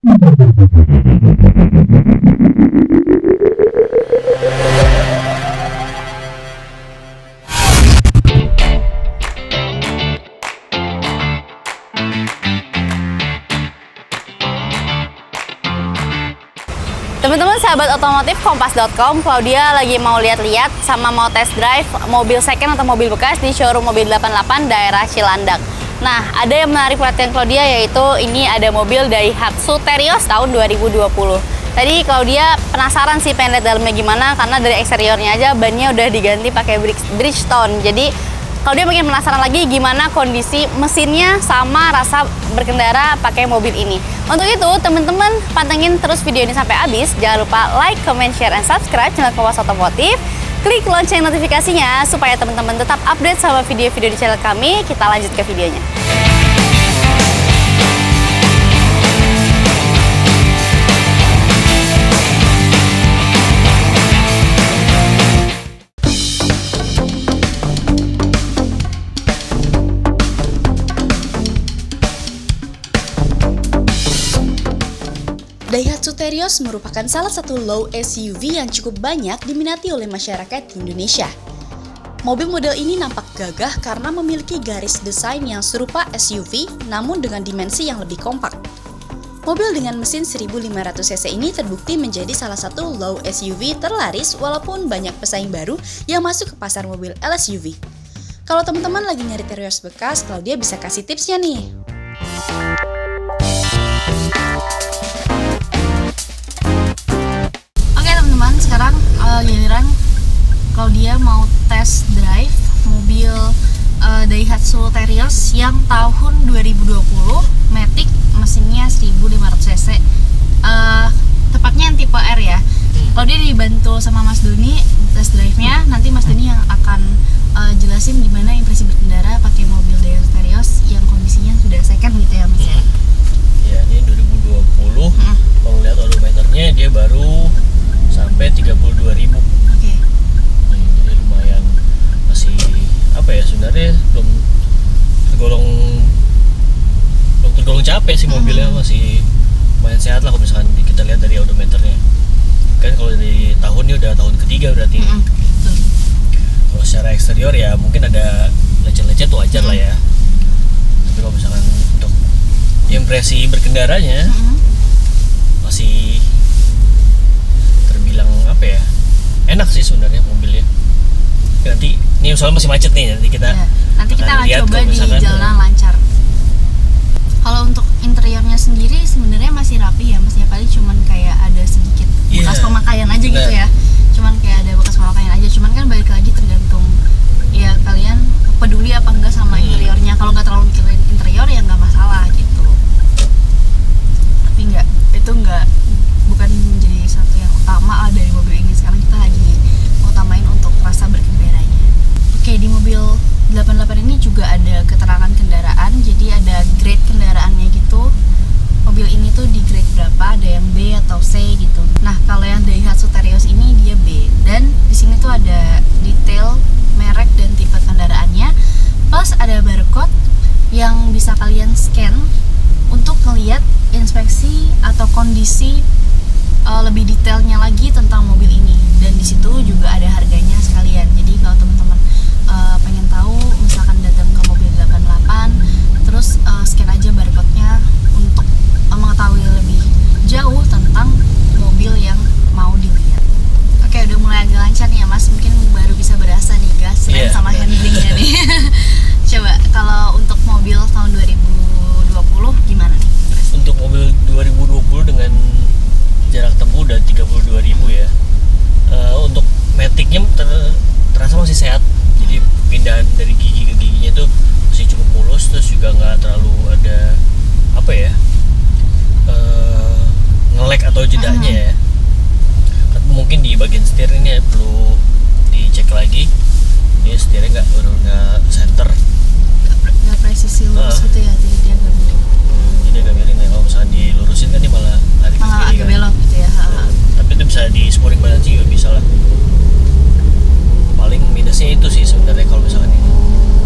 Teman-teman sahabat otomotif kompas.com, Claudia lagi mau lihat-lihat sama mau test drive mobil second atau mobil bekas di showroom mobil 88 daerah Cilandak. Nah, ada yang menarik perhatian Claudia, yaitu ini ada mobil Daihatsu Terios tahun 2020. Tadi Claudia penasaran sih pengen lihat dalamnya gimana, karena dari eksteriornya aja bannya udah diganti pakai Bridgestone. Jadi Claudia makin penasaran lagi gimana kondisi mesinnya sama rasa berkendara pakai mobil ini. Untuk itu, teman-teman pantengin terus video ini sampai habis. Jangan lupa like, comment, share, and subscribe channel Kompas Otomotif. Klik lonceng notifikasinya supaya teman-teman tetap update sama video-video di channel kami. Kita lanjut ke videonya. Daihatsu Terios merupakan salah satu low SUV yang cukup banyak diminati oleh masyarakat di Indonesia. Mobil model ini nampak gagah karena memiliki garis desain yang serupa SUV namun dengan dimensi yang lebih kompak. Mobil dengan mesin 1500 cc ini terbukti menjadi salah satu low SUV terlaris walaupun banyak pesaing baru yang masuk ke pasar mobil LSUV. Kalau teman-teman lagi nyari Terios bekas, Claudia bisa kasih tipsnya nih. Sekarang giliran Claudia mau test drive mobil Daihatsu Terios yang tahun 2020, Matic, mesinnya 1500 cc, tepatnya yang tipe R ya. Claudia dibantu sama Mas Doni test drive-nya. Nanti Mas Doni yang akan jelasin gimana impresi berkendara pakai mobil Daihatsu Terios yang kondisinya sudah second gitu ya Mas ya. Ya, ini 2020. Kalau lihat odometernya dia baru sampai 32.000. Oke. Jadi lumayan, masih apa ya, sebenarnya belum tergolong capek sih mobilnya, masih lumayan sehat lah kalau misalkan kita lihat dari odometernya. Kan kalau dari tahun ini udah tahun ketiga berarti. Kalau secara eksterior ya mungkin ada lecet-lecet tuh wajar lah ya. Tapi kalau misalkan untuk impresi berkendaranya masih terbilang apa ya, enak sih sebenarnya mobilnya. Nanti ini soalnya masih macet nih, nanti kita akan coba di jalanan lancar. Kalau untuk interiornya sendiri sebenarnya masih rapi ya Mas ya, paling cuman kayak ada sedikit bekas pemakaian aja gitu ya. Cuman kayak ada bekas pemakaian aja, cuman kan balik lagi tergantung ya kalian peduli apa enggak sama interiornya. Kalau nggak terlalu mikirin interior ya nggak masalah gitu. Tapi bukan menjadi satu yang utama dari mobil ini. Sekarang kita lagi utamain untuk rasa berkendaranya. Oke, di mobil 88 ini juga ada keterangan kendaraan, jadi ada grade kendaraannya gitu. Mobil ini tuh di grade berapa, ada yang B atau C gitu. Nah, kalau yang Daihatsu Terios ini dia B, dan di sini tuh ada detail merek dan tipe kendaraannya, plus ada barcode yang bisa kalian scan untuk ngelihat inspeksi atau kondisi lebih detailnya lagi tentang mobil ini. Dan di situ juga ada harganya sekalian. Jadi kalau teman-teman pengen tahu, misalkan datang ke mobil 88 terus scan aja barcode-nya untuk mengetahui lebih jauh tentang mobil yang mau dilihat. Oke, udah mulai agak lancar nih ya Mas, mungkin baru bisa berasa nih gas sama handlingnya nih. Coba kalau untuk mobil tahun 2020 gimana nih? Untuk mobil 2020 dengan jarak tempuh udah 32.000 ya. Untuk Matic-nya terasa masih sehat. Jadi pindahan dari gigi ke giginya itu masih cukup mulus, terus juga nggak terlalu ada apa ya, nge-lag atau jedanya ya. Mungkin di bagian setir ini perlu dicek lagi. Ini setirnya nggak center, nggak presisi lurus gitu ya, jadi dia agak miring. Jadi agak miring ya, kalau misalnya dilurusin kan dia malah agak belok gitu ya. Tapi itu bisa di spooring badan sih juga bisa lah. Paling minusnya itu sih sebenarnya kalau misalkan ini.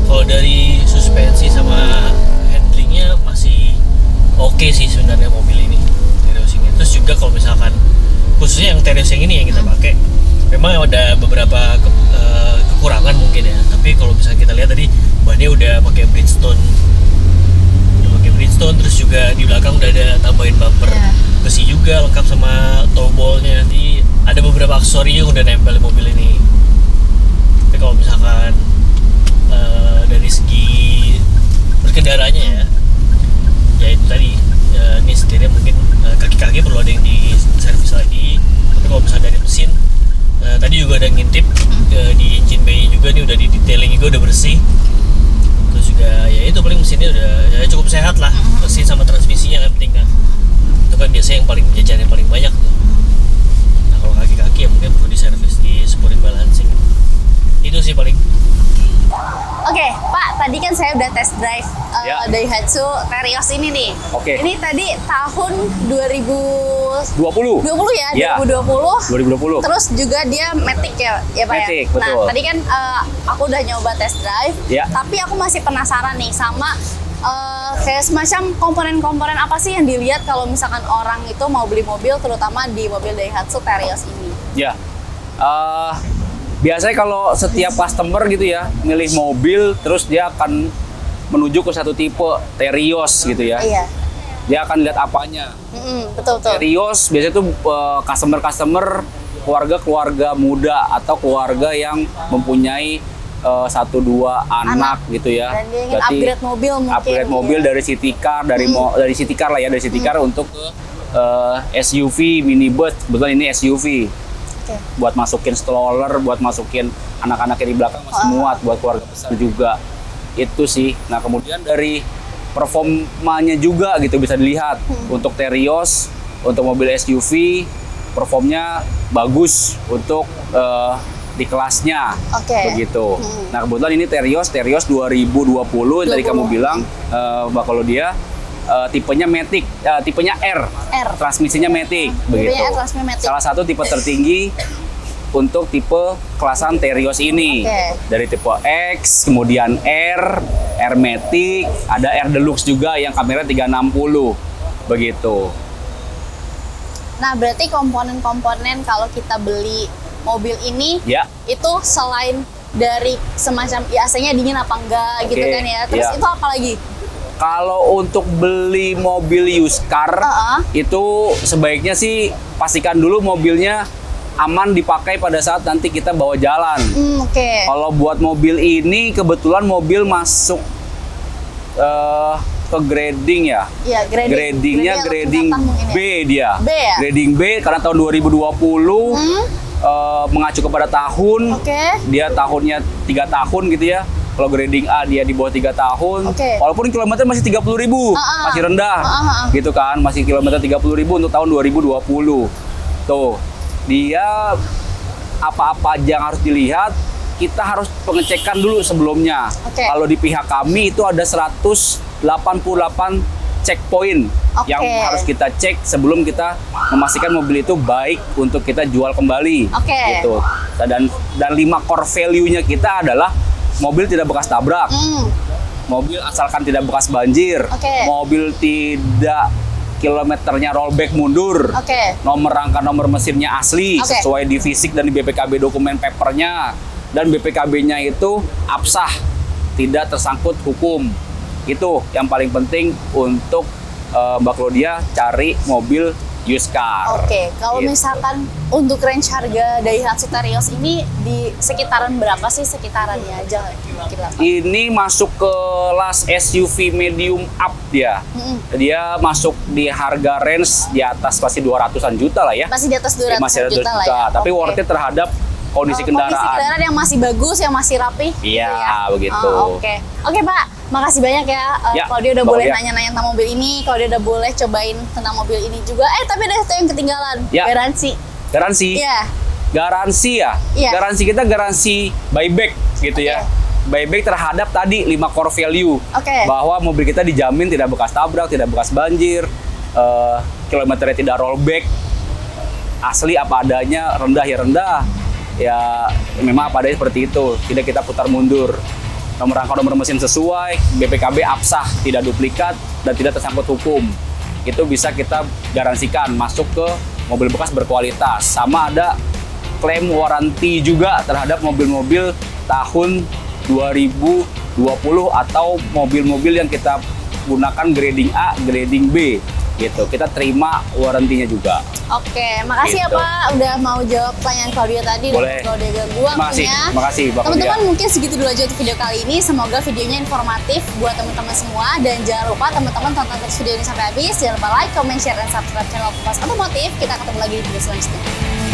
Kalau dari suspensi sama handlingnya masih oke sih sebenarnya mobil ini. Dari khususnya yang Terios yang ini yang kita pakai memang ada beberapa kekurangan mungkin ya, tapi kalau misalnya kita lihat tadi bannya udah pakai Bridgestone, terus juga di belakang udah ada tambahin bumper besi juga lengkap sama toe ball-nya. Jadi ada beberapa aksesori yang udah nempel di mobil ini. Tapi kalau misalkan dari segi berkendaranya ya itu tadi ini setirnya mungkin kaki-kaki perlu ada yang di servis lagi. Tapi kalau misalnya dari mesin tadi juga ada ngintip di engine bay juga nih, udah di detailing juga udah bersih. Terus juga ya itu paling mesinnya udah ya cukup sehat lah, mesin sama transmisinya yang penting kan. Itu kan biasanya yang paling jajan yang paling banyak tuh. Nah kalau kaki-kaki ya mungkin perlu diservis, di spring balancing. Itu sih paling. Oke, Pak, tadi kan saya udah test drive Daihatsu Terios ini nih. Oke. Ini tadi tahun 2020 ya, 2020. Terus juga dia Matic ya Pak Matic, ya. betul. Nah, tadi kan aku udah nyoba test drive, tapi aku masih penasaran nih sama kayak semacam komponen-komponen apa sih yang dilihat kalau misalkan orang itu mau beli mobil, terutama di mobil Daihatsu Terios ini. Ya. Biasanya kalau setiap customer gitu ya milih mobil, terus dia akan menuju ke satu tipe Terios gitu ya. Iya. Dia akan lihat apanya. Betul. Terios biasanya tuh customer keluarga muda atau keluarga yang mempunyai 1-2 anak gitu ya. Dan dia ingin upgrade mobil mungkin. Upgrade mobil dari city car, dari city car lah ya, dari city car untuk ke SUV, minibus. Kebetulan ini SUV. Buat masukin stroller, buat masukin anak-anaknya di belakang masih muat, buat keluarga besar juga. Itu sih. Nah kemudian dari performanya juga gitu bisa dilihat. Untuk Terios, untuk mobil SUV, performnya bagus untuk di kelasnya. Begitu. Nah kebetulan ini Terios 2020 tadi kamu bilang Mbak Claudia. Tipenya Matic, tipenya R. Transmisinya Matic, begitu. Salah satu tipe tertinggi untuk tipe kelasan Terios ini. Dari tipe X, kemudian R Matic, ada R Deluxe juga yang kamera 360, begitu. Nah, berarti komponen-komponen kalau kita beli mobil ini, itu selain dari semacam AC-nya dingin apa enggak gitu kan ya. Terus itu apa lagi? Kalau untuk beli mobil used car, itu sebaiknya sih pastikan dulu mobilnya aman dipakai pada saat nanti kita bawa jalan. Kalau buat mobil ini, kebetulan mobil masuk ke grading ya. Iya, gradingnya grading B dia. B ya? Grading B karena tahun 2020 mengacu kepada tahun. Dia tahunnya 3 tahun gitu ya. Kalau grading A dia di bawah 3 tahun, walaupun kilometer masih 30.000, masih rendah, gitu kan, masih kilometer 30.000 untuk tahun 2020. Tuh, dia apa-apa aja yang harus dilihat, kita harus pengecekan dulu sebelumnya. Kalau di pihak kami itu ada 188 checkpoint yang harus kita cek sebelum kita memastikan mobil itu baik untuk kita jual kembali. Gitu. Dan 5 core value-nya kita adalah mobil tidak bekas tabrak, mobil asalkan tidak bekas banjir, mobil tidak kilometernya rollback mundur, nomor rangka nomor mesinnya asli sesuai di fisik dan di BPKB dokumen papernya, dan BPKB-nya itu absah, tidak tersangkut hukum. Itu yang paling penting untuk Mbak Claudia cari mobil used car. Kalau misalkan untuk range harga Daihatsu Terios ini di sekitaran berapa sih, sekitarannya aja kira-kira? Ini masuk ke kelas SUV medium up dia. Dia masuk di harga range di atas pasti 200-an juta lah ya. Masih di atas 200 juta lah ya. Tapi worth it terhadap kondisi kendaraan. Kondisi kendaraan yang masih bagus, yang masih rapi. Iya, begitu. Oke Pak. Makasih banyak ya, Claudia udah boleh nanya-nanya tentang mobil ini, Claudia udah boleh cobain tentang mobil ini juga. Tapi ada satu yang ketinggalan, garansi. Garansi ya? Garansi kita garansi buyback gitu ya. Buyback terhadap tadi 5 core value. Bahwa mobil kita dijamin tidak bekas tabrak, tidak bekas banjir, kilometernya tidak rollback, asli apa adanya, rendah ya rendah. Ya memang apa adanya seperti itu, tidak kita putar mundur. Nomor rangka nomor mesin sesuai, BPKB absah, tidak duplikat, dan tidak tersangkut hukum. Itu bisa kita garansikan masuk ke mobil bekas berkualitas. Sama ada klaim waranti juga terhadap mobil-mobil tahun 2020 atau mobil-mobil yang kita gunakan grading A, grading B gitu. Kita terima warantinya juga. Oke, makasih ya Gitu. Pak udah mau jawab pertanyaan Claudia tadi. Boleh. Dan Claudia ganggu waktunya. Makasih Mbak Teman-teman Claudia. mungkin segitu dulu aja untuk video kali ini. Semoga videonya informatif buat teman-teman semua. Dan jangan lupa teman-teman tonton terus video ini sampai habis. Jangan lupa like, comment, share, dan subscribe channel Kupas Otomotif. Kita ketemu lagi di video selanjutnya.